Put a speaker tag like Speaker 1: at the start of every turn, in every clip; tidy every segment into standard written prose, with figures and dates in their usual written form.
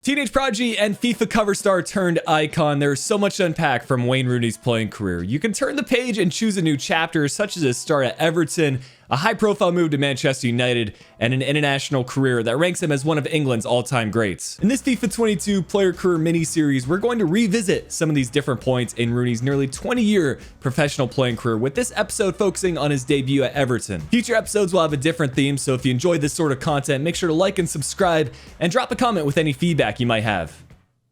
Speaker 1: Teenage prodigy and FIFA cover star turned icon. There's so much to unpack from Wayne Rooney's playing career. You can turn the page and choose a new chapter, such as his start at Everton, a high-profile move to Manchester United, and an international career that ranks him as one of England's all-time greats. In this FIFA 22 player career mini-series, we're going to revisit some of these different points in Rooney's nearly 20-year professional playing career, with this episode focusing on his debut at Everton. Future episodes will have a different theme, so if you enjoy this sort of content, make sure to like and subscribe, and drop a comment with any feedback you might have.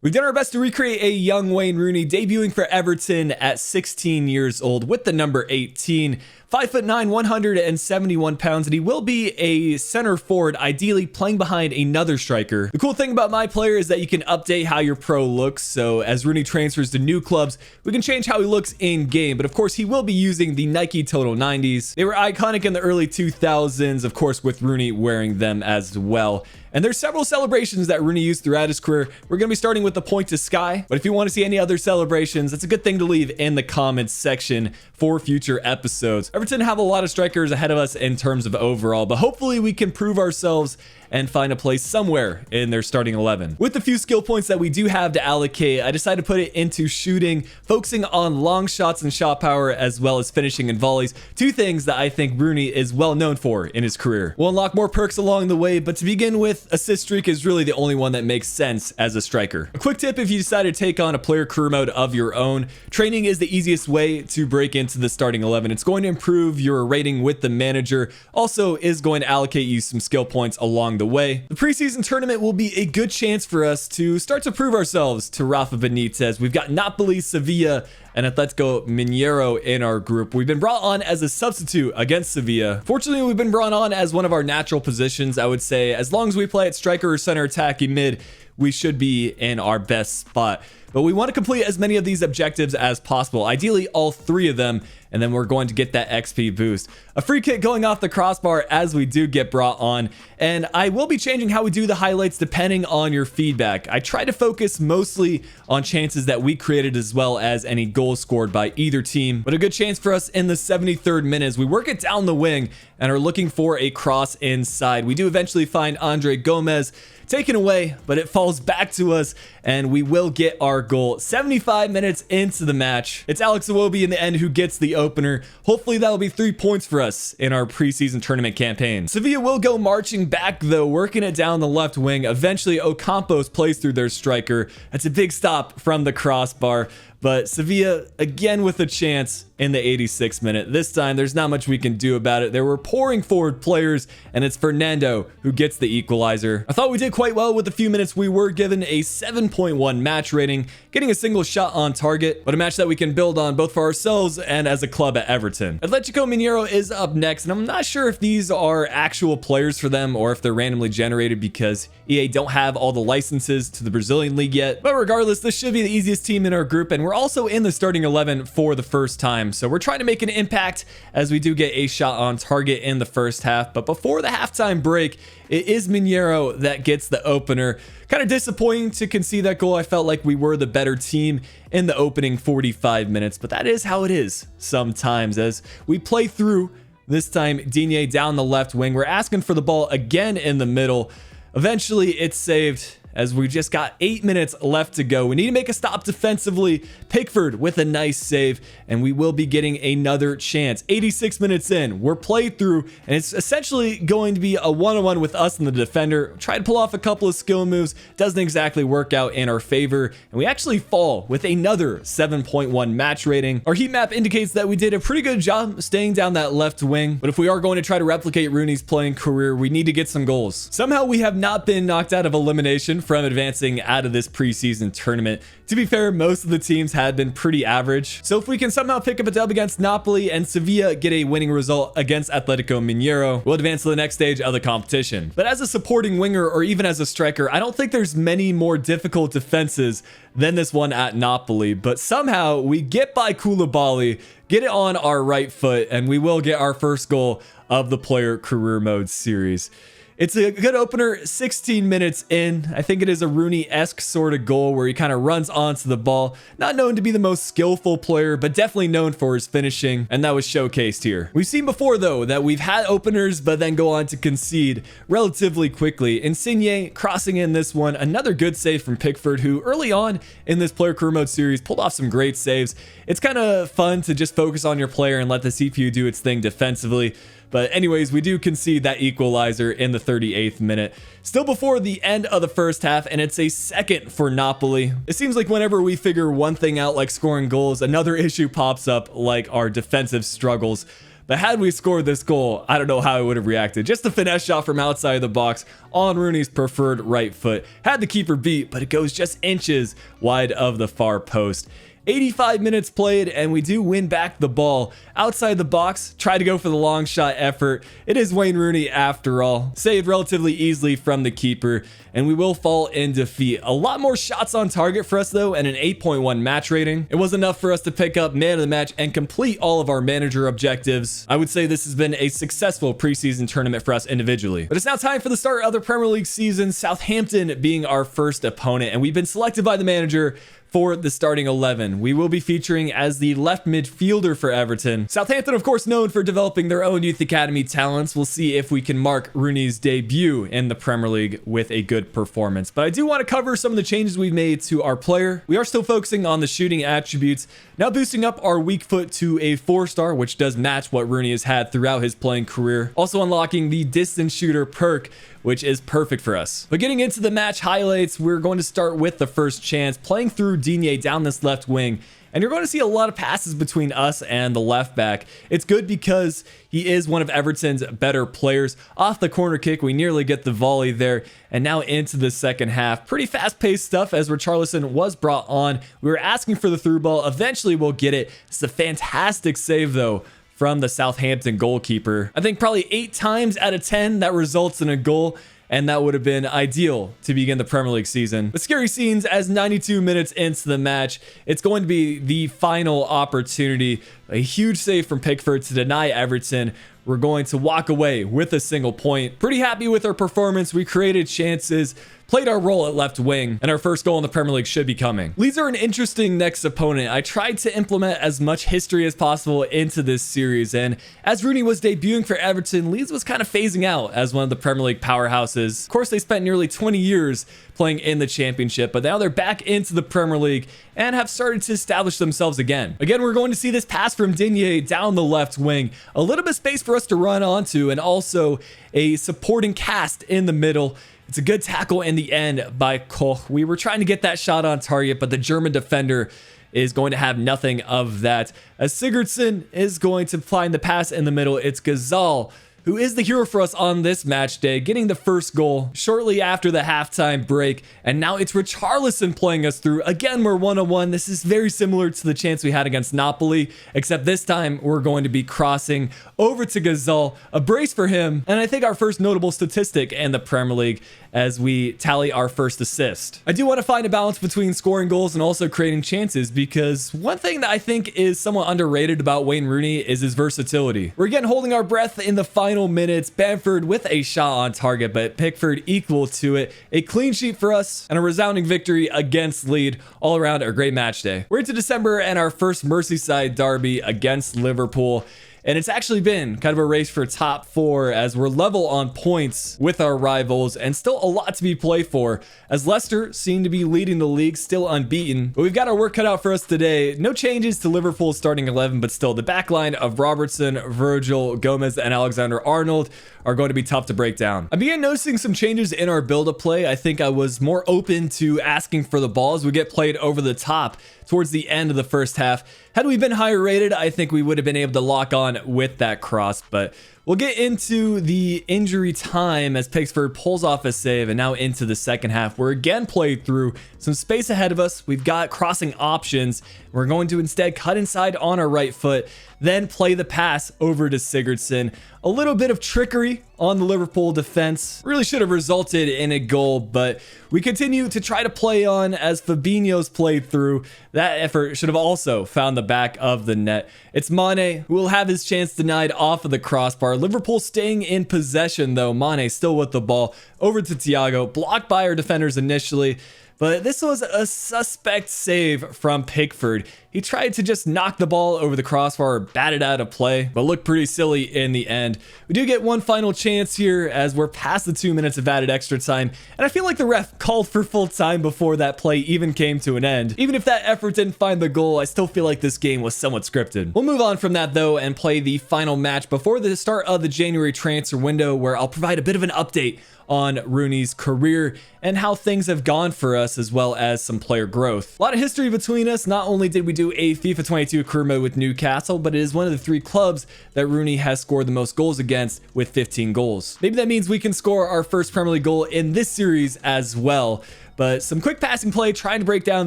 Speaker 1: We've done our best to recreate a young Wayne Rooney debuting for Everton at 16 years old with the number 18. 5'9", 171 pounds, and he will be a center forward, ideally playing behind another striker. The cool thing about my player is that you can update how your pro looks, so as Rooney transfers to new clubs, we can change how he looks in game, but of course he will be using the Nike Total 90s. They were iconic in the early 2000s, of course, with Rooney wearing them as well. And there's several celebrations that Rooney used throughout his career. We're going to be starting with the point to sky, but if you want to see any other celebrations, it's a good thing to leave in the comments section for future episodes. Everton have a lot of strikers ahead of us in terms of overall, but hopefully we can prove ourselves and find a place somewhere in their starting 11. With the few skill points that we do have to allocate, I decided to put it into shooting, focusing on long shots and shot power, as well as finishing and volleys, two things that I think Rooney is well known for in his career. We'll unlock more perks along the way, but to begin with, assist streak is really the only one that makes sense as a striker. A quick tip if you decide to take on a player career mode of your own, training is the easiest way to break into the starting 11. It's going to improve your rating with the manager, also is going to allocate you some skill points along the way. The preseason tournament will be a good chance for us to start to prove ourselves to Rafa Benitez. We've got Napoli, Sevilla, and Atletico Mineiro in our group. We've been brought on as a substitute against Sevilla. Fortunately, we've been brought on as one of our natural positions, I would say. As long as we play at striker or center attacking mid, we should be in our best spot. But we want to complete as many of these objectives as possible, ideally all three of them, and then we're going to get that XP boost. A free kick going off the crossbar as we do get brought on, and I will be changing how we do the highlights depending on your feedback. I try to focus mostly on chances that we created as well as any goals scored by either team, but a good chance for us in the 73rd minute as we work it down the wing and are looking for a cross inside. We do eventually find Andre Gomez, taken away, but it falls back to us, and we will get our goal. 75 minutes into the match, it's Alex Iwobi in the end who gets the opener. Hopefully that'll be 3 points for us in our preseason tournament campaign. Sevilla will go marching back though, working it down the left wing. Eventually Ocampos plays through their striker. That's a big stop from the crossbar, but Sevilla again with a chance in the 86th minute. This time, there's not much we can do about it. They were pouring forward players, and it's Fernando who gets the equalizer. I thought we did quite well with the few minutes we were given, a 7.1 match rating, getting a single shot on target, but a match that we can build on both for ourselves and as a club at Everton. Atletico Mineiro is up next, and I'm not sure if these are actual players for them or if they're randomly generated because EA don't have all the licenses to the Brazilian league yet. But regardless, this should be the easiest team in our group, and we're also in the starting 11 for the first time. So we're trying to make an impact as we do get a shot on target in the first half. But before the halftime break, it is Mineiro that gets the opener. Kind of disappointing to concede that goal. I felt like we were the better team in the opening 45 minutes, but that is how it is sometimes as we play through. This time, Digne down the left wing. We're asking for the ball again in the middle. Eventually, it's saved as we just got 8 minutes left to go. We need to make a stop defensively. Pickford with a nice save, and we will be getting another chance. 86 minutes in, we're played through, and it's essentially going to be a one-on-one with us and the defender. Try to pull off a couple of skill moves. Doesn't exactly work out in our favor, and we actually fall with another 7.1 match rating. Our heat map indicates that we did a pretty good job staying down that left wing, but if we are going to try to replicate Rooney's playing career, we need to get some goals. Somehow we have not been knocked out of elimination from advancing out of this preseason tournament. To be fair, most of the teams had been pretty average. So if we can somehow pick up a dub against Napoli and Sevilla get a winning result against Atletico Mineiro, we'll advance to the next stage of the competition. But as a supporting winger or even as a striker, I don't think there's many more difficult defenses than this one at Napoli. But somehow we get by Koulibaly, get it on our right foot, and we will get our first goal of the player career mode series. It's a good opener, 16 minutes in. I think it is a Rooney-esque sort of goal where he kind of runs onto the ball. Not known to be the most skillful player, but definitely known for his finishing, and that was showcased here. We've seen before, though, that we've had openers, but then go on to concede relatively quickly. Insigne crossing in this one. Another good save from Pickford, who early on in this player career mode series pulled off some great saves. It's kind of fun to just focus on your player and let the CPU do its thing defensively. But anyways, we do concede that equalizer in the 38th minute. Still before the end of the first half, and it's a second for Napoli. It seems like whenever we figure one thing out like scoring goals, another issue pops up like our defensive struggles. But had we scored this goal, I don't know how I would have reacted. Just a finesse shot from outside the box on Rooney's preferred right foot. Had the keeper beat, but it goes just inches wide of the far post. 85 minutes played, and we do win back the ball outside the box. Try to go for the long shot effort. It is Wayne Rooney after all. Saved relatively easily from the keeper, and we will fall in defeat. A lot more shots on target for us though, and an 8.1 match rating. It was enough for us to pick up man of the match and complete all of our manager objectives. I would say this has been a successful preseason tournament for us individually. But it's now time for the start of the Premier League season, Southampton being our first opponent, and we've been selected by the manager for the starting 11. We will be featuring as the left midfielder for Everton. Southampton, of course, known for developing their own youth academy talents. We'll see if we can mark Rooney's debut in the Premier League with a good performance. But I do want to cover some of the changes we've made to our player. We are still focusing on the shooting attributes, now boosting up our weak foot to a 4-star, which does match what Rooney has had throughout his playing career. Also unlocking the distance shooter perk, which is perfect for us. But getting into the match highlights, we're going to start with the first chance, playing through Digne down this left wing. And you're going to see a lot of passes between us and the left back. It's good because he is one of Everton's better players. Off the corner kick, we nearly get the volley there. And now into the second half. Pretty fast-paced stuff as Richarlison was brought on. We were asking for the through ball. Eventually we'll get it. It's a fantastic save though from the Southampton goalkeeper. I think probably 8 times out of 10 that results in a goal, and that would have been ideal to begin the Premier League season. But scary scenes as 92 minutes into the match. It's going to be the final opportunity. A huge save from Pickford to deny Everton. We're going to walk away with a single point. Pretty happy with our performance. We created chances, played our role at left wing, and our first goal in the Premier League should be coming. Leeds are an interesting next opponent. I tried to implement as much history as possible into this series, and as Rooney was debuting for Everton, Leeds was kind of phasing out as one of the Premier League powerhouses. Of course, they spent nearly 20 years playing in the Championship, but now they're back into the Premier League and have started to establish themselves again. Again, we're going to see this pass from Digne down the left wing. A little bit of space for us to run onto, and also a supporting cast in the middle. It's a good tackle in the end by Koch. We were trying to get that shot on target, but the German defender is going to have nothing of that. As Sigurdsson is going to find the pass in the middle, it's Gazal who is the hero for us on this match day, getting the first goal shortly after the halftime break. And now it's Richarlison playing us through. Again, we're 1-on-1. This is very similar to the chance we had against Napoli, except this time we're going to be crossing over to Gazal. A brace for him, and I think our first notable statistic in the Premier League as we tally our first assist. I do want to find a balance between scoring goals and also creating chances, because one thing that I think is somewhat underrated about Wayne Rooney is his versatility. We're again holding our breath in the final minutes. Bamford with a shot on target, but Pickford equal to it. A clean sheet for us and a resounding victory against Leeds. All around a great match day. We're into December and our first Merseyside derby against Liverpool. And it's actually been kind of a race for top 4 as we're level on points with our rivals, and still a lot to be played for as Leicester seem to be leading the league, still unbeaten. But we've got our work cut out for us today. No changes to Liverpool's starting 11, but still the back line of Robertson, Virgil, Gomez, and Alexander-Arnold are going to be tough to break down. I began noticing some changes in our build-up play. I think I was more open to asking for the ball as we get played over the top towards the end of the first half. Had we been higher rated, I think we would have been able to lock on with that cross, but we'll get into the injury time as Pickford pulls off a save, and now into the second half. We're again played through some space ahead of us. We've got crossing options. We're going to instead cut inside on our right foot, then play the pass over to Sigurdsson. A little bit of trickery on the Liverpool defense. Really should have resulted in a goal, but we continue to try to play on as Fabinho's played through. That effort should have also found the back of the net. It's Mane who will have his chance denied off of the crossbar. Liverpool staying in possession though. Mane still with the ball. Over to Thiago, blocked by our defenders initially. But this was a suspect save from Pickford. He tried to just knock the ball over the crossbar or bat it out of play, but looked pretty silly in the end. We do get one final chance here as we're past the 2 minutes of added extra time, and I feel like the ref called for full time before that play even came to an end. Even if that effort didn't find the goal, I still feel like this game was somewhat scripted. We'll move on from that though and play the final match before the start of the January transfer window, where I'll provide a bit of an update on Rooney's career and how things have gone for us, as well as some player growth. A lot of history between us. Not only did we do a FIFA 22 career mode with Newcastle, but it is one of the 3 clubs that Rooney has scored the most goals against with 15 goals. Maybe that means we can score our first Premier League goal in this series as well. But some quick passing play trying to break down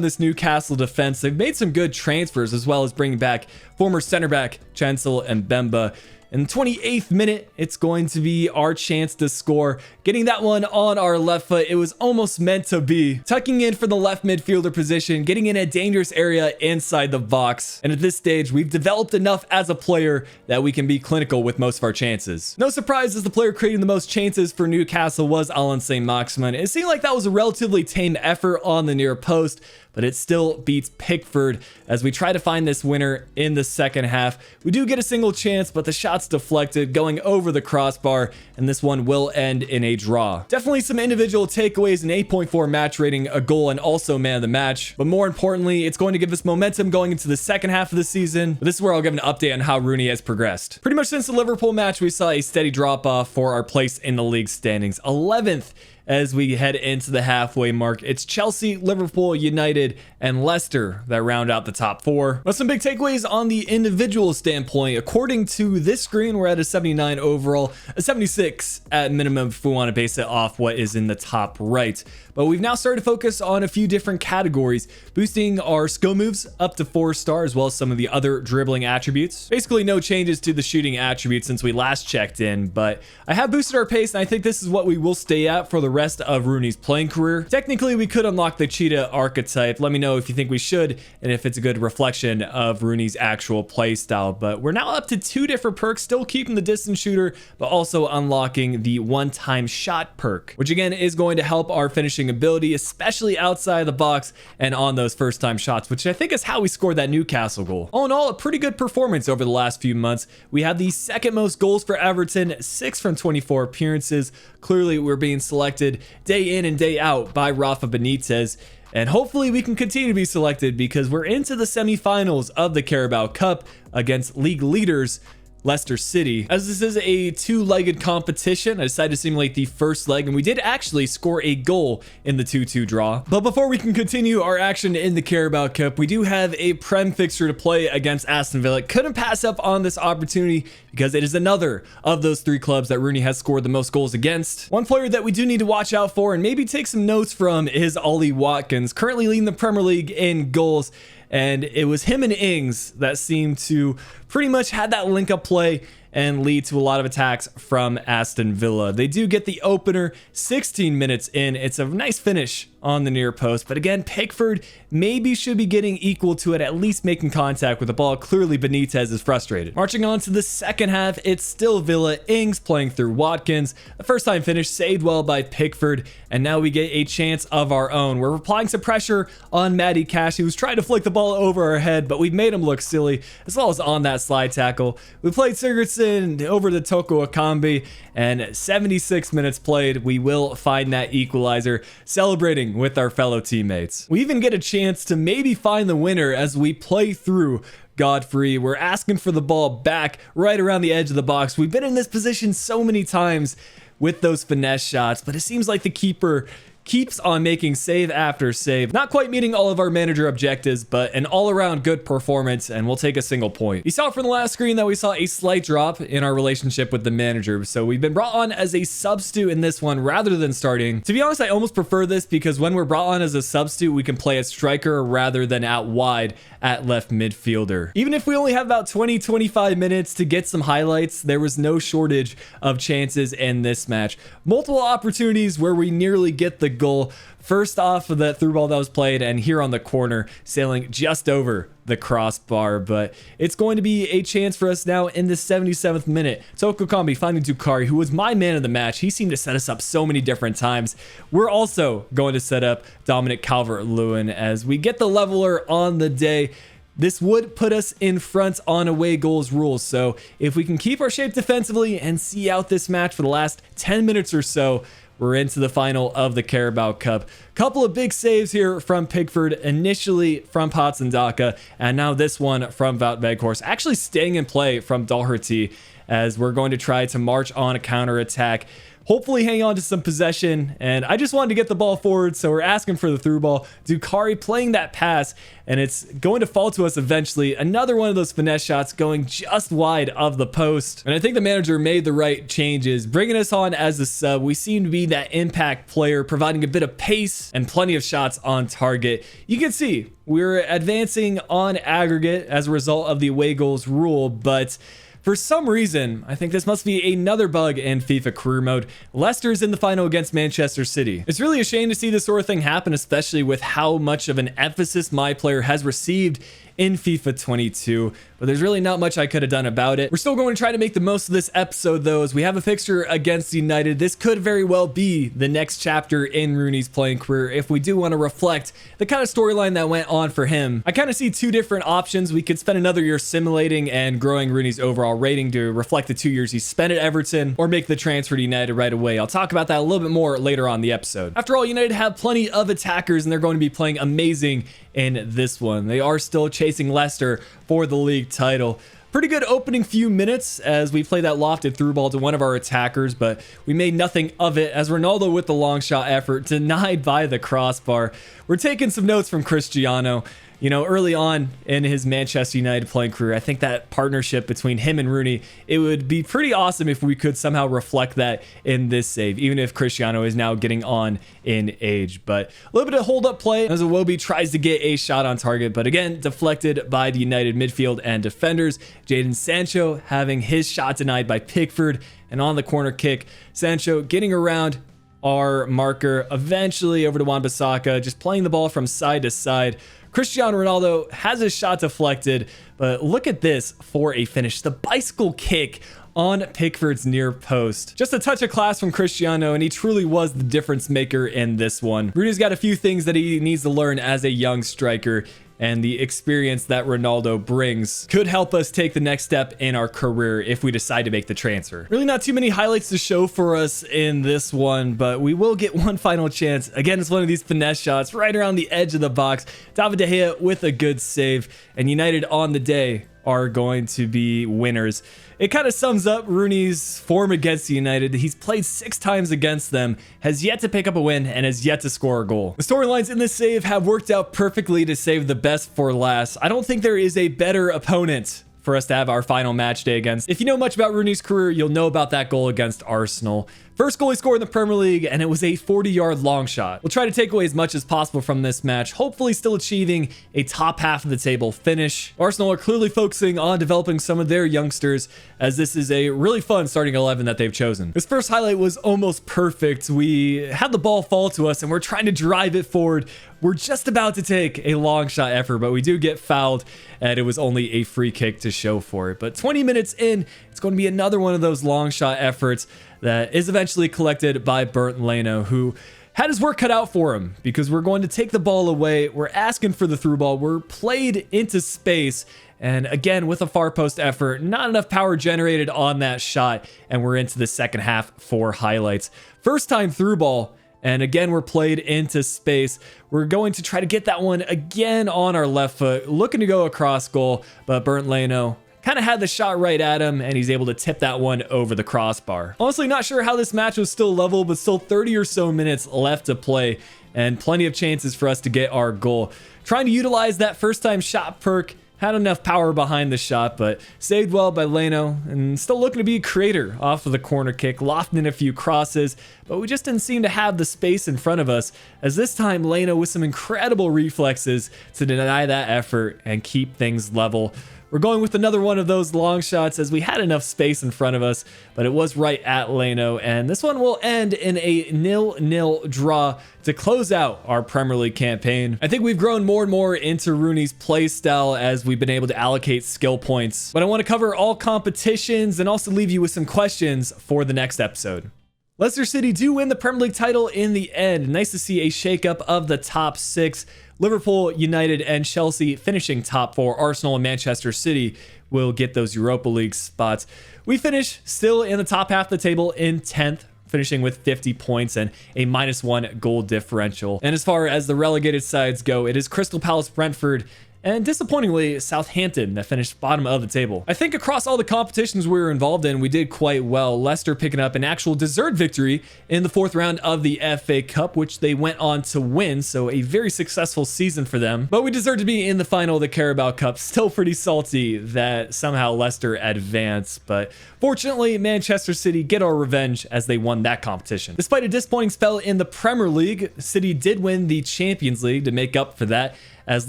Speaker 1: this Newcastle defense. They've made some good transfers, as well as bringing back former center back Chancel and Bemba. In the 28th minute, it's going to be our chance to score. Getting that one on our left foot, it was almost meant to be. Tucking in for the left midfielder position, getting in a dangerous area inside the box. And at this stage, we've developed enough as a player that we can be clinical with most of our chances. No surprise, as the player creating the most chances for Newcastle was Alan Saint-Maximin. It seemed like that was a relatively tame effort on the near post, but it still beats Pickford as we try to find this winner in the second half. We do get a single chance, but the shot's deflected, going over the crossbar, and this one will end in a draw. Definitely some individual takeaways, an 8.4 match rating, a goal, and also man of the match. But more importantly, it's going to give us momentum going into the second half of the season. But this is where I'll give an update on how Rooney has progressed. Pretty much since the Liverpool match, we saw a steady drop off for our place in the league standings. 11th as we head into the halfway mark. It's Chelsea, Liverpool, United, and Leicester that round out the top 4. But some big takeaways on the individual standpoint. According to this screen, we're at a 79 overall, a 76 at minimum if we want to base it off what is in the top right. But we've now started to focus on a few different categories, boosting our skill moves up to 4-star, as well as some of the other dribbling attributes. Basically no changes to the shooting attributes since we last checked in, but I have boosted our pace, and I think this is what we will stay at for the rest of Rooney's playing career. Technically, we could unlock the Cheetah Archetype. Let me know if you think we should, and if it's a good reflection of Rooney's actual play style. But we're now up to 2 different perks, still keeping the distance shooter, but also unlocking the one-time shot perk, which again is going to help our finishing ability, especially outside the box and on those first-time shots, which I think is how we scored that Newcastle goal. All in all, a pretty good performance over the last few months. We have the second most goals for Everton, 6 from 24 appearances. Clearly, we're being selected day in and day out by Rafa Benitez. And hopefully we can continue to be selected, because we're into the semifinals of the Carabao Cup against league leaders Leicester City. As this is a 2-legged competition, I decided to simulate the first leg, and we did actually score a goal in the 2-2 draw. But before we can continue our action in the Carabao Cup, we do have a Prem fixture to play against Aston Villa. Couldn't pass up on this opportunity because it is another of those 3 clubs that Rooney has scored the most goals against. One player that we do need to watch out for and maybe take some notes from is Ollie Watkins, currently leading the Premier League in goals. And it was him and Ings that seemed to pretty much had that link-up play and lead to a lot of attacks from Aston Villa. They do get the opener 16 minutes in. It's a nice finish on the near post, but again, Pickford maybe should be getting equal to it, at least making contact with the ball. Clearly Benitez is frustrated. Marching on to the second half, it's still Villa. Ings playing through Watkins. The first time finish saved well by Pickford, and now we get a chance of our own. We're applying some pressure on Matty Cash, who's trying to flick the ball over our head, but we've made him look silly, as well as on that slide tackle. We played Sigurdsson over to Toko Akambi, and 76 minutes played, we will find that equalizer, celebrating with our fellow teammates. We even get a chance to maybe find the winner as we play through Godfrey. We're asking for the ball back right around the edge of the box. We've been in this position so many times with those finesse shots, but it seems like the keeper keeps on making save after save. Not quite meeting all of our manager objectives, but an all-around good performance, and we'll take a single point. You saw from the last screen that we saw a slight drop in our relationship with the manager, so we've been brought on as a substitute in this one rather than starting. To be honest, I almost prefer this because when we're brought on as a substitute, we can play as striker rather than out wide at left midfielder. Even if we only have about 20-25 minutes to get some highlights, there was no shortage of chances in this match. Multiple opportunities where we nearly get the goal. First off of that through ball that was played, and here on the corner, sailing just over the crossbar, but it's going to be a chance for us now in the 77th minute. Toko Kambi finding Dukari, who was my man of the match. He seemed to set us up so many different times. We're also going to set up Dominic Calvert-Lewin as we get the leveler on the day. This would put us in front on away goals rules, so if we can keep our shape defensively and see out this match for the last 10 minutes or so, we're into the final of the Carabao Cup. Couple of big saves here from Pickford, initially from Potsendaka, and now this one from Wout Weghorst. Actually staying in play from Doherty as we're going to try to march on a counter-attack. Hopefully hang on to some possession, and I just wanted to get the ball forward, so we're asking for the through ball. Dukari playing that pass, and it's going to fall to us eventually. Another one of those finesse shots going just wide of the post, and I think the manager made the right changes. Bringing us on as a sub, we seem to be that impact player, providing a bit of pace and plenty of shots on target. You can see we're advancing on aggregate as a result of the away goals rule, but for some reason, I think this must be another bug in FIFA career mode. Leicester's in the final against Manchester City. It's really a shame to see this sort of thing happen, especially with how much of an emphasis my player has received in FIFA 22, but there's really not much I could have done about it. We're still going to try to make the most of this episode though, as we have a fixture against United. This could very well be the next chapter in Rooney's playing career if we do want to reflect the kind of storyline that went on for him. I kind of see two different options. We could spend another year simulating and growing Rooney's overall rating to reflect the 2 years he spent at Everton, or make the transfer to United right away. I'll talk about that a little bit more later on in the episode. After all, United have plenty of attackers and they're going to be playing amazing in this one. They are still chasing Leicester for the league title. Pretty good opening few minutes as we play that lofted through ball to one of our attackers, but we made nothing of it as Ronaldo with the long shot effort denied by the crossbar. We're taking some notes from Cristiano. You know, early on in his Manchester United playing career, I think that partnership between him and Rooney, it would be pretty awesome if we could somehow reflect that in this save, even if Cristiano is now getting on in age. But a little bit of hold-up play as Iwobi tries to get a shot on target, but again, deflected by the United midfield and defenders. Jadon Sancho having his shot denied by Pickford, and on the corner kick, Sancho getting around our marker, eventually over to Wan-Bissaka, just playing the ball from side to side. Cristiano Ronaldo has his shot deflected, but look at this for a finish. The bicycle kick on Pickford's near post. Just a touch of class from Cristiano, and he truly was the difference maker in this one. Rooney's got a few things that he needs to learn as a young striker, and the experience that Ronaldo brings could help us take the next step in our career if we decide to make the transfer. Really not too many highlights to show for us in this one, but we will get one final chance. Again, it's one of these finesse shots right around the edge of the box. David De Gea with a good save, and United on the day are going to be winners. It kind of sums up Rooney's form against United. He's played 6 times against them, has yet to pick up a win, and has yet to score a goal. The storylines in this save have worked out perfectly to save the best for last. I don't think there is a better opponent for us to have our final match day against. If you know much about Rooney's career, you'll know about that goal against Arsenal. First goal he scored in the Premier League, and it was a 40-yard long shot. We'll try to take away as much as possible from this match, hopefully still achieving a top half of the table finish. Arsenal are clearly focusing on developing some of their youngsters, as this is a really fun starting 11 that they've chosen. This first highlight was almost perfect. We had the ball fall to us, and we're trying to drive it forward. We're just about to take a long shot effort, but we do get fouled, and it was only a free kick to show for it. But 20 minutes in, it's going to be another one of those long shot efforts that is eventually collected by Bernd Leno, who had his work cut out for him because we're going to take the ball away. We're asking for the through ball. We're played into space. And again, with a far post effort, not enough power generated on that shot. And we're into the second half for highlights. First time through ball. And again, we're played into space. We're going to try to get that one again on our left foot, looking to go across goal, but Bernd Leno kind of had the shot right at him, and he's able to tip that one over the crossbar. Honestly, not sure how this match was still level, but still 30 or so minutes left to play, and plenty of chances for us to get our goal. Trying to utilize that first time shot perk, had enough power behind the shot, but saved well by Leno, and still looking to be a creator off of the corner kick, lofting in a few crosses, but we just didn't seem to have the space in front of us, as this time Leno with some incredible reflexes to deny that effort and keep things level. We're going with another one of those long shots as we had enough space in front of us, but it was right at Leno, and this one will end in a 0-0 draw to close out our Premier League campaign. I think we've grown more and more into Rooney's play style as we've been able to allocate skill points, but I want to cover all competitions and also leave you with some questions for the next episode. Leicester City do win the Premier League title in the end. Nice to see a shakeup of the top 6. Liverpool, United, and Chelsea finishing top 4. Arsenal and Manchester City will get those Europa League spots. We finish still in the top half of the table in 10th, finishing with 50 points and a -1 goal differential. And as far as the relegated sides go, it is Crystal Palace, Brentford, and disappointingly, Southampton that finished bottom of the table. I think across all the competitions we were involved in, we did quite well. Leicester picking up an actual deserved victory in the 4th round of the FA Cup, which they went on to win, so a very successful season for them. But we deserve to be in the final of the Carabao Cup. Still pretty salty that somehow Leicester advanced, but fortunately, Manchester City get our revenge as they won that competition. Despite a disappointing spell in the Premier League, City did win the Champions League to make up for that, as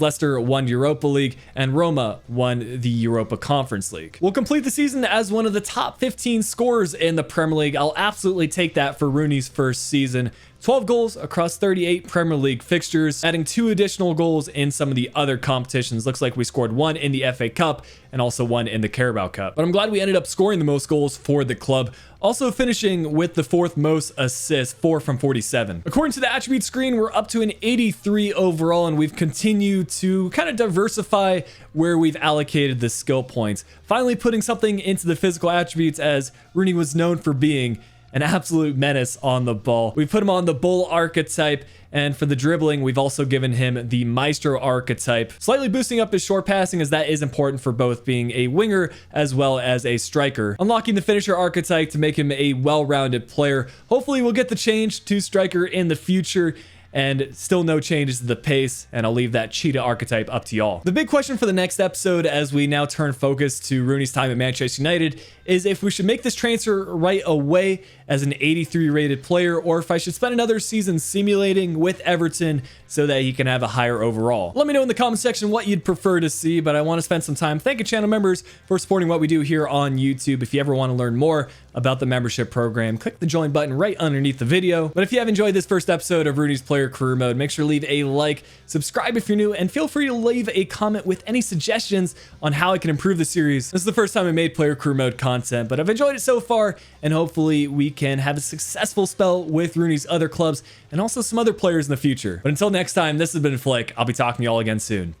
Speaker 1: Leicester won Europa League and Roma won the Europa Conference League. We'll complete the season as one of the top 15 scorers in the Premier League. I'll absolutely take that for Rooney's first season. 12 goals across 38 Premier League fixtures, adding 2 additional goals in some of the other competitions. Looks like we scored 1 in the FA Cup and also 1 in the Carabao Cup. But I'm glad we ended up scoring the most goals for the club, also finishing with the 4th most assists, 4 from 47. According to the attribute screen, we're up to an 83 overall, and we've continued to kind of diversify where we've allocated the skill points, finally putting something into the physical attributes, as Rooney was known for being an absolute menace on the ball. We put him on the bull archetype, and for the dribbling, we've also given him the Maestro Archetype, slightly boosting up his short passing, as that is important for both being a winger as well as a striker. Unlocking the finisher archetype to make him a well-rounded player. Hopefully we'll get the change to striker in the future, and still no changes to the pace, and I'll leave that Cheetah Archetype up to y'all. The big question for the next episode, as we now turn focus to Rooney's time at Manchester United, is if we should make this transfer right away as an 83 rated player, or if I should spend another season simulating with Everton so that he can have a higher overall. Let me know in the comment section what you'd prefer to see, but I want to spend some time thanking channel members for supporting what we do here on YouTube. If you ever want to learn more about the membership program, click the join button right underneath the video. But if you have enjoyed this first episode of Rooney's Player Career Mode, make sure to leave a like, subscribe if you're new, and feel free to leave a comment with any suggestions on how I can improve the series. This is the first time I made Player Career Mode content, but I've enjoyed it so far, and hopefully we can have a successful spell with Rooney's other clubs and also some other players in the future. But until next time, this has been Flick. I'll be talking to y'all again soon.